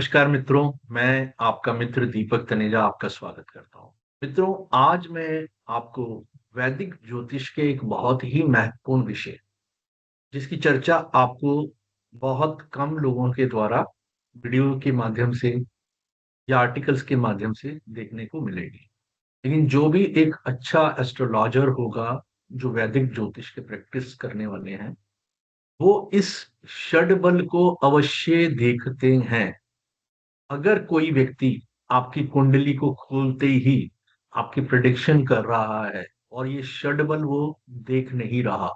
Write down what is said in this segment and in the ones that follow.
नमस्कार मित्रों, मैं आपका मित्र दीपक तनेजा आपका स्वागत करता हूँ। मित्रों, आज मैं आपको वैदिक ज्योतिष के एक बहुत ही महत्वपूर्ण विषय, जिसकी चर्चा आपको बहुत कम लोगों के द्वारा वीडियो के माध्यम से या आर्टिकल्स के माध्यम से देखने को मिलेगी। लेकिन जो भी एक अच्छा एस्ट्रोलॉजर होगा, जो वैदिक ज्योतिष के प्रैक्टिस करने वाले हैं, वो इस षडबल को अवश्य देखते हैं। अगर कोई व्यक्ति आपकी कुंडली को खोलते ही आपकी प्रिडिक्शन कर रहा है और ये षडबल वो देख नहीं रहा,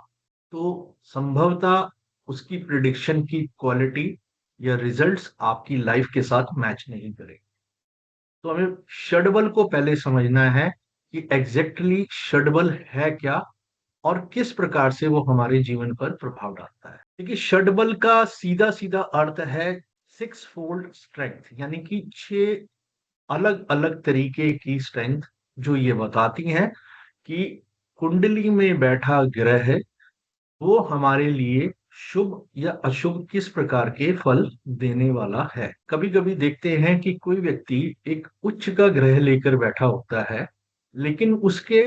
तो संभवतः उसकी प्रिडिक्शन की क्वालिटी या रिजल्ट्स आपकी लाइफ के साथ मैच नहीं करेंगे। तो हमें षडबल को पहले समझना है कि एग्जैक्टली षडबल है क्या और किस प्रकार से वो हमारे जीवन पर प्रभाव डालता है। देखिए, षडबल का सीधा सीधा अर्थ है सिक्स फोल्ड स्ट्रेंथ, यानी कि छह अलग अलग तरीके की स्ट्रेंथ, जो ये बताती हैं कि कुंडली में बैठा ग्रह वो हमारे लिए शुभ या अशुभ किस प्रकार के फल देने वाला है। कभी कभी देखते हैं कि कोई व्यक्ति एक उच्च का ग्रह लेकर बैठा होता है, लेकिन उसके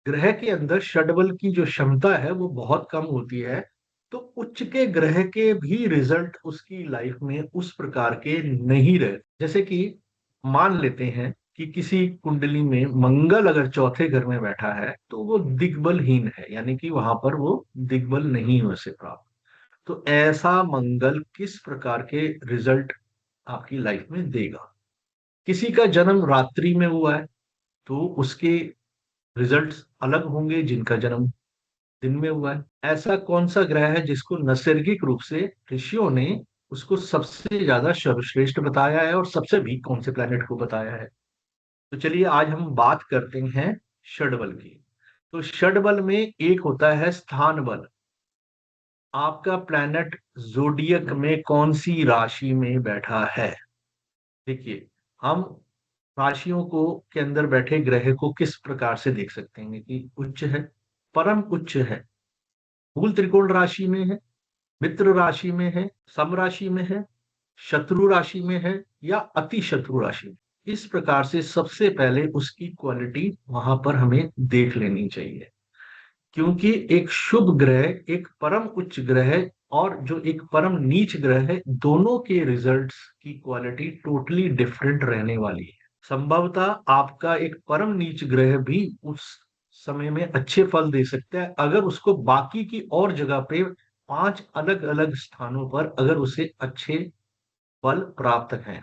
ग्रह के अंदर षडबल की जो क्षमता है वो बहुत कम होती है। तो उच्च के ग्रह के भी रिजल्ट उसकी लाइफ में उस प्रकार के नहीं रहे। जैसे कि मान लेते हैं कि किसी कुंडली में मंगल अगर चौथे घर में बैठा है तो वो दिग्बलहीन है, यानी कि वहां पर वो दिग्बल नहीं हो से प्राप्त। तो ऐसा मंगल किस प्रकार के रिजल्ट आपकी लाइफ में देगा। किसी का जन्म रात्रि में हुआ है तो उसके रिजल्ट्स अलग होंगे जिनका जन्म दिन में हुआ है। ऐसा कौन सा ग्रह है जिसको नैसर्गिक रूप से ऋषियों ने उसको सबसे ज्यादा सर्वश्रेष्ठ बताया है और सबसे वीक कौन से प्लेनेट को बताया है। तो चलिए आज हम बात करते हैं षडबल की। तो षडबल में एक होता है स्थान बल। आपका प्लेनेट जोडियक में कौन सी राशि में बैठा है। देखिए, हम राशियों को के अंदर बैठे ग्रह को किस प्रकार से देख सकते हैं कि उच्च है, परम उच्च है, मूल त्रिकोण राशि में है, मित्र राशि में है, सम राशि में है, शत्रु राशि में है या अति शत्रु राशि में। इस प्रकार से सबसे पहले उसकी क्वालिटी वहां पर हमें देख लेनी चाहिए, क्योंकि एक शुभ ग्रह, एक परम उच्च ग्रह और जो एक परम नीच ग्रह है, दोनों के रिजल्ट्स की क्वालिटी टोटली डिफरेंट रहने वाली है। संभवतः आपका एक परम नीच ग्रह भी उस समय में अच्छे फल दे सकता है अगर उसको बाकी की और जगह पे पांच अलग अलग स्थानों पर अगर उसे अच्छे फल प्राप्त हैं।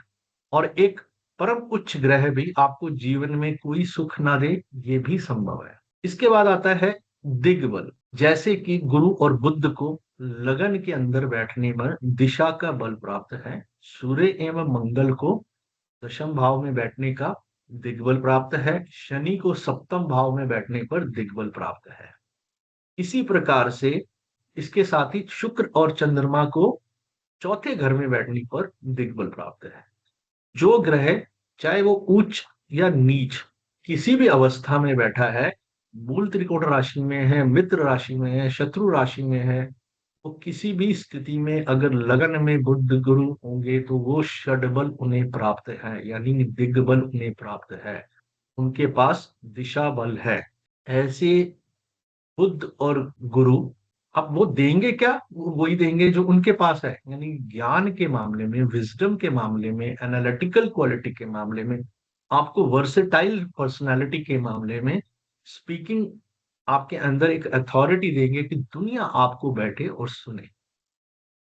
और एक परम उच्च ग्रह भी आपको जीवन में कोई सुख ना दे, ये भी संभव है। इसके बाद आता है दिग्बल। जैसे कि गुरु और बुध को लगन के अंदर बैठने पर दिशा का बल प्राप्त है, सूर्य एवं मंगल को दशम भाव में बैठने का दिग्बल प्राप्त है, शनि को सप्तम भाव में बैठने पर दिग्बल प्राप्त है। इसी प्रकार से इसके साथ ही शुक्र और चंद्रमा को चौथे घर में बैठने पर दिग्बल प्राप्त है। जो ग्रह चाहे वो उच्च या नीच किसी भी अवस्था में बैठा है, मूल त्रिकोण राशि में है, मित्र राशि में है, शत्रु राशि में है, तो किसी भी स्थिति में अगर लगन में बुध गुरु होंगे तो वो षडबल उन्हें प्राप्त है, यानी दिग्बल उन्हें प्राप्त है। उनके पास दिशा बल है। ऐसे बुध और गुरु अब वो देंगे क्या, वो वही देंगे जो उनके पास है, यानी ज्ञान के मामले में, विजडम के मामले में, एनालिटिकल क्वालिटी के मामले में, आपको वर्सेटाइल पर्सनालिटी के मामले में, स्पीकिंग, आपके अंदर एक अथॉरिटी देंगे कि दुनिया आपको बैठे और सुने।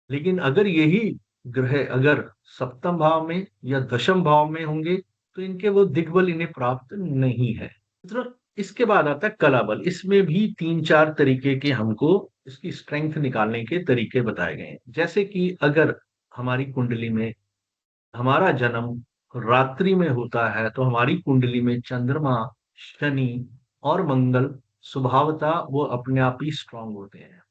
लेकिन अगर यही ग्रह अगर सप्तम भाव में या दशम भाव में होंगे तो इनके वो दिग्बल इन्हें प्राप्त नहीं है। मतलब इसके बाद आता है कला बल। इसमें भी तीन चार तरीके के हमको इसकी स्ट्रेंथ निकालने के तरीके बताए गए हैं। जैसे कि अगर हमारी कुंडली में हमारा जन्म रात्रि में होता है तो हमारी कुंडली में चंद्रमा, शनि और मंगल स्वभावतः वो अपने आप ही स्ट्रांग होते हैं।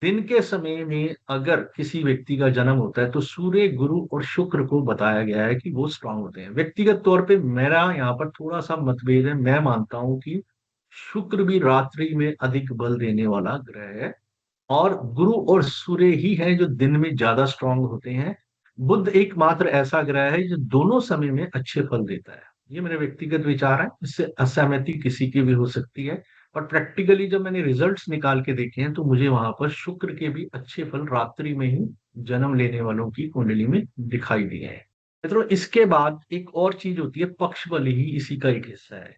दिन के समय में अगर किसी व्यक्ति का जन्म होता है तो सूर्य, गुरु और शुक्र को बताया गया है कि वो स्ट्रांग होते हैं। व्यक्तिगत तौर पे मेरा यहाँ पर थोड़ा सा मतभेद है। मैं मानता हूं कि शुक्र भी रात्रि में अधिक बल देने वाला ग्रह है और गुरु और सूर्य ही हैं जो दिन में ज्यादा स्ट्रांग होते हैं। बुध एकमात्र ऐसा ग्रह है जो दोनों समय में अच्छे फल देता है। ये मेरे व्यक्तिगत विचार है, इससे असहमति किसी की भी हो सकती है। पर प्रैक्टिकली जब मैंने रिजल्ट्स निकाल के देखे हैं तो मुझे वहां पर शुक्र के भी अच्छे फल रात्रि में ही जन्म लेने वालों की कुंडली में दिखाई दिए हैं। मित्रों, इसके बाद एक और चीज होती है, पक्ष बल ही इसी का एक हिस्सा है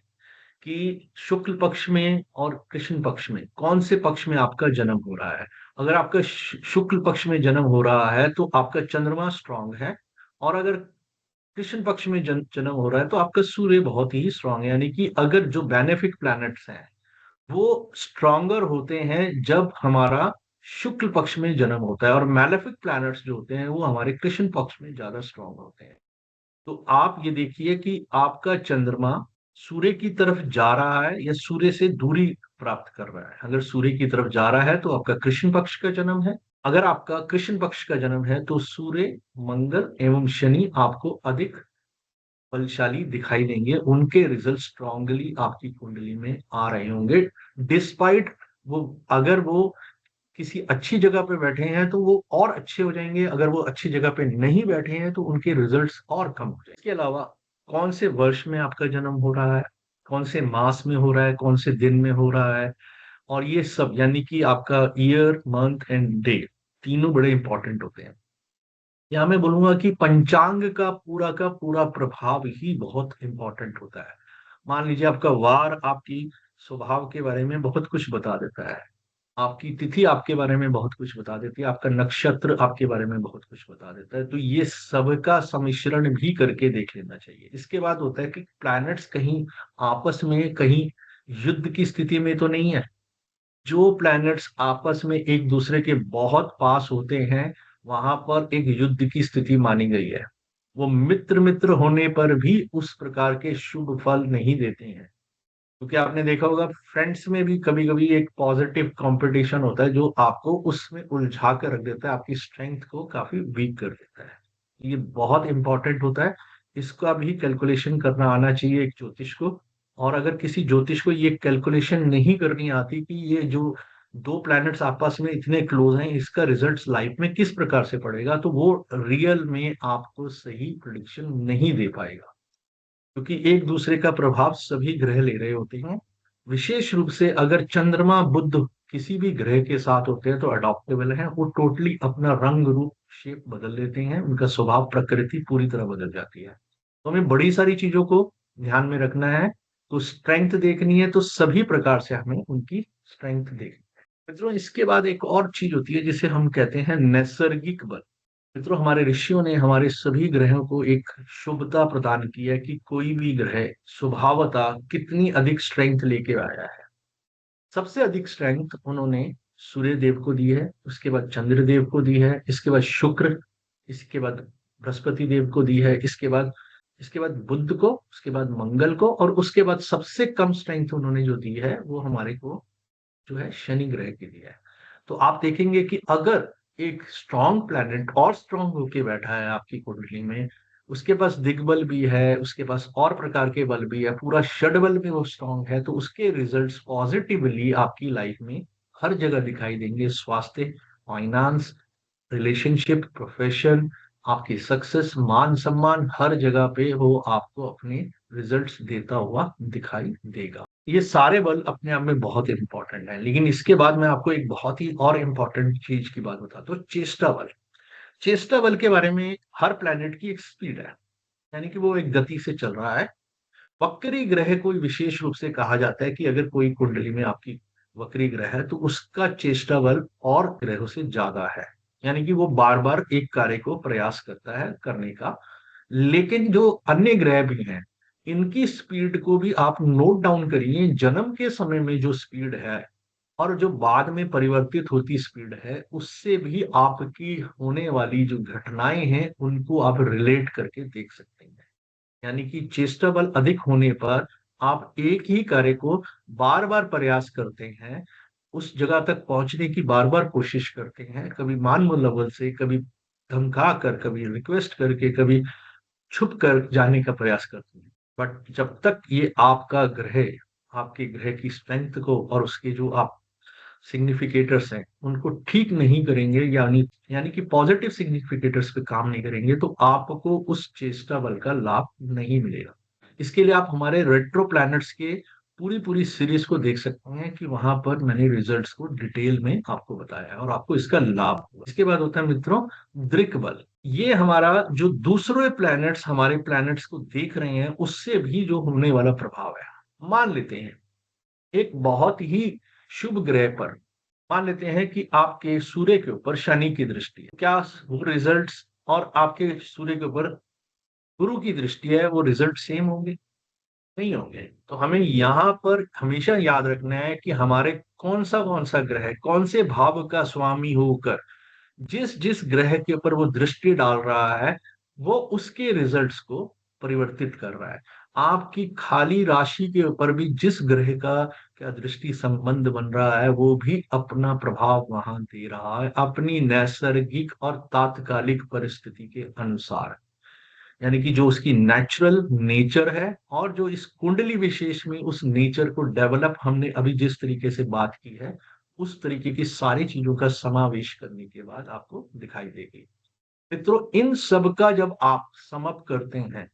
कि शुक्ल पक्ष में और कृष्ण पक्ष में कौन से पक्ष में आपका जन्म हो रहा है। अगर आपका शुक्ल पक्ष में जन्म हो रहा है तो आपका चंद्रमा स्ट्रांग है, और अगर कृष्ण पक्ष में जन्म हो रहा है तो आपका सूर्य बहुत ही स्ट्रांग है। यानी कि अगर जो बेनिफिक प्लैनेट्स हैं वो स्ट्रांगर होते हैं जब हमारा शुक्ल पक्ष में जन्म होता है, और मैलेफिक प्लैनेट्स जो होते हैं वो हमारे कृष्ण पक्ष में ज्यादा स्ट्रांग होते हैं। तो आप ये देखिए कि आपका चंद्रमा सूर्य की तरफ जा रहा है या सूर्य से दूरी प्राप्त कर रहा है। अगर सूर्य की तरफ जा रहा है तो आपका कृष्ण पक्ष का जन्म है। अगर आपका कृष्ण पक्ष का जन्म है तो सूर्य, मंगल एवं शनि आपको अधिक बलशाली दिखाई देंगे, उनके रिजल्ट स्ट्रांगली आपकी कुंडली में आ रहे होंगे। डिस्पाइट वो, अगर वो किसी अच्छी जगह पे बैठे हैं तो वो और अच्छे हो जाएंगे, अगर वो अच्छी जगह पे नहीं बैठे हैं तो उनके रिजल्ट्स और कम हो जाएंगे। इसके अलावा कौन से वर्ष में आपका जन्म हो रहा है, कौन से मास में हो रहा है, कौन से दिन में हो रहा है, और ये सब यानी कि आपका ईयर, मंथ एंड डे, तीनों बड़े इंपॉर्टेंट होते हैं। यहाँ मैं बोलूंगा कि पंचांग का पूरा प्रभाव ही बहुत इंपॉर्टेंट होता है। मान लीजिए आपका वार आपकी स्वभाव के बारे में बहुत कुछ बता देता है, आपकी तिथि आपके बारे में बहुत कुछ बता देती है, आपका नक्षत्र आपके बारे में बहुत कुछ बता देता है। तो ये सबका सम्मिश्रण भी करके देख लेना चाहिए। इसके बाद होता है कि प्लैनेट्स कहीं आपस में कहीं युद्ध की स्थिति में तो नहीं है। जो प्लैनेट्स आपस में एक दूसरे के बहुत पास होते हैं वहां पर एक युद्ध की स्थिति मानी गई है। वो मित्र मित्र होने पर भी उस प्रकार के शुभ फल नहीं देते हैं। क्योंकि आपने देखा होगा फ्रेंड्स में भी कभी कभी एक पॉजिटिव कंपटीशन होता है जो आपको उसमें उलझा कर रख देता है, आपकी स्ट्रेंथ को काफी वीक कर देता है। ये बहुत इंपॉर्टेंट होता है, इसका भी कैलकुलेशन करना आना चाहिए एक ज्योतिष को। और अगर किसी ज्योतिष को ये कैलकुलेशन नहीं करनी आती कि ये जो दो प्लैनेट्स आपस में इतने क्लोज हैं इसका रिजल्ट लाइफ में किस प्रकार से पड़ेगा, तो वो रियल में आपको सही प्रिडिक्शन नहीं दे पाएगा। क्योंकि एक दूसरे का प्रभाव सभी ग्रह ले रहे होते हैं। विशेष रूप से अगर चंद्रमा बुध किसी भी ग्रह के साथ होते हैं तो अडॉप्टेबल है, वो टोटली अपना रंग रूप शेप बदल लेते हैं, उनका स्वभाव प्रकृति पूरी तरह बदल जाती है। तो हमें बड़ी सारी चीजों को ध्यान में रखना है। तो स्ट्रेंथ देखनी है तो सभी प्रकार से हमें उनकी स्ट्रेंथ देखनी है। मित्रों, इसके बाद एक और चीज होती है जिसे हम कहते हैं नैसर्गिक बल। मित्रों, हमारे ऋषियों ने हमारे सभी ग्रहों को एक शुभता प्रदान की है कि कोई भी ग्रह स्वभावतः कितनी अधिक स्ट्रेंथ लेके आया है। सबसे अधिक स्ट्रेंथ उन्होंने सूर्य देव को दी है, उसके बाद चंद्र देव को दी है, इसके बाद शुक्र, इसके बाद बृहस्पति देव को दी है, इसके बाद बुध को, उसके बाद मंगल को, और उसके बाद सबसे कम स्ट्रेंथ उन्होंने जो दी है वो हमारे को जो है शनि ग्रह के लिए है। तो आप देखेंगे कि अगर एक स्ट्रांग प्लैनेट और स्ट्रांग होके बैठा है आपकी कुंडली में, उसके पास दिग्बल भी है, उसके पास और प्रकार के बल भी है, पूरा षडबल में वो स्ट्रांग है, तो उसके रिजल्ट्स पॉजिटिवली आपकी लाइफ में हर जगह दिखाई देंगे। स्वास्थ्य, फाइनेंस, रिलेशनशिप, प्रोफेशन, आपकी सक्सेस, मान सम्मान, हर जगह पे वो आपको अपने रिजल्ट्स देता हुआ दिखाई देगा। ये सारे बल अपने आप में बहुत इंपॉर्टेंट है, लेकिन इसके बाद मैं आपको एक बहुत ही और इंपॉर्टेंट चीज की बात बताता हूँ, चेष्टा बल। चेष्टा बल के बारे में, हर प्लेनेट की एक स्पीड है, यानी कि वो एक गति से चल रहा है। वक्री ग्रह को विशेष रूप से कहा जाता है कि अगर कोई कुंडली में आपकी वक्री ग्रह है तो उसका चेष्टा बल और ग्रहों से ज्यादा है। यानी कि वो बार बार एक कार्य को प्रयास करता है करने का। लेकिन जो अन्य ग्रह भी हैं, इनकी स्पीड को भी आप नोट डाउन करिए। जन्म के समय में जो स्पीड है और जो बाद में परिवर्तित होती स्पीड है, उससे भी आपकी होने वाली जो घटनाएं हैं उनको आप रिलेट करके देख सकते हैं। यानी कि चेष्टा बल अधिक होने पर आप एक ही कार्य को बार बार प्रयास करते हैं, उस जगह तक पहुंचने की बार बार कोशिश करते हैं, कभी मान मुलव्वल से, कभी धमका कर, कभी रिक्वेस्ट करके, कभी छुप कर जाने का प्रयास करते हैं। बट जब तक ये आपका ग्रह आपके ग्रह की स्ट्रेंथ को और उसके जो आप सिग्निफिकेटर्स हैं उनको ठीक नहीं करेंगे, यानी यानी कि पॉजिटिव सिग्निफिकेटर्स पे काम नहीं करेंगे, तो आपको उस चेष्टा बल का लाभ नहीं मिलेगा। इसके लिए आप हमारे रेट्रो प्लैनेट्स के पूरी पूरी सीरीज को देख सकते हैं कि वहां पर मैंने रिजल्ट्स को डिटेल में आपको बताया है और आपको इसका लाभ होगा। इसके बाद होता है मित्रों दृक बल। ये हमारा जो दूसरे प्लैनेट्स हमारे प्लैनेट्स को देख रहे हैं उससे भी जो होने वाला प्रभाव है। मान लेते हैं एक बहुत ही शुभ ग्रह पर, मान लेते हैं कि आपके सूर्य के ऊपर शनि की दृष्टि है, क्या वो रिजल्ट्स और आपके सूर्य के ऊपर गुरु की दृष्टि है वो रिजल्ट सेम होंगे? नहीं होंगे। तो हमें यहाँ पर हमेशा याद रखना है कि हमारे कौन सा ग्रह कौन से भाव का स्वामी होकर जिस जिस ग्रह के ऊपर वो दृष्टि डाल रहा है वो उसके रिजल्ट्स को परिवर्तित कर रहा है। आपकी खाली राशि के ऊपर भी जिस ग्रह का क्या दृष्टि संबंध बन रहा है वो भी अपना प्रभाव वहां दे रहा है अपनी नैसर्गिक और तात्कालिक परिस्थिति के अनुसार। यानी कि जो उसकी नेचुरल नेचर है और जो इस कुंडली विशेष में उस नेचर को डेवलप हमने अभी जिस तरीके से बात की है उस तरीके की सारी चीजों का समावेश करने के बाद आपको दिखाई देगी। मित्रों इन सब का जब आप समअप करते हैं,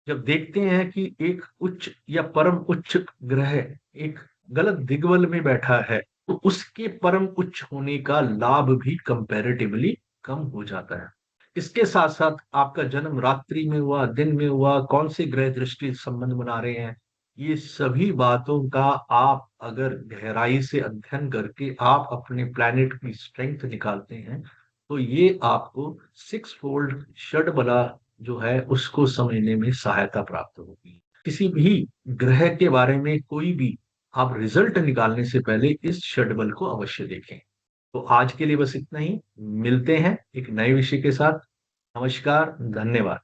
जब देखते हैं कि एक उच्च या परम उच्च ग्रह एक गलत दिग्बल में बैठा है तो उसके परम उच्च होने का लाभ भी कंपैरेटिवली कम हो जाता है। इसके साथ साथ आपका जन्म रात्रि में हुआ दिन में हुआ कौन से ग्रह दृष्टि संबंध बना रहे हैं, ये सभी बातों का आप अगर गहराई से अध्ययन करके आप अपने प्लैनेट की स्ट्रेंथ निकालते हैं तो ये आपको सिक्स फोल्ड षड बला जो है उसको समझने में सहायता प्राप्त होगी। किसी भी ग्रह के बारे में कोई भी आप रिजल्ट निकालने से पहले इस षडबल को अवश्य देखें। तो आज के लिए बस इतना ही, मिलते हैं एक नए विषय के साथ। नमस्कार, धन्यवाद।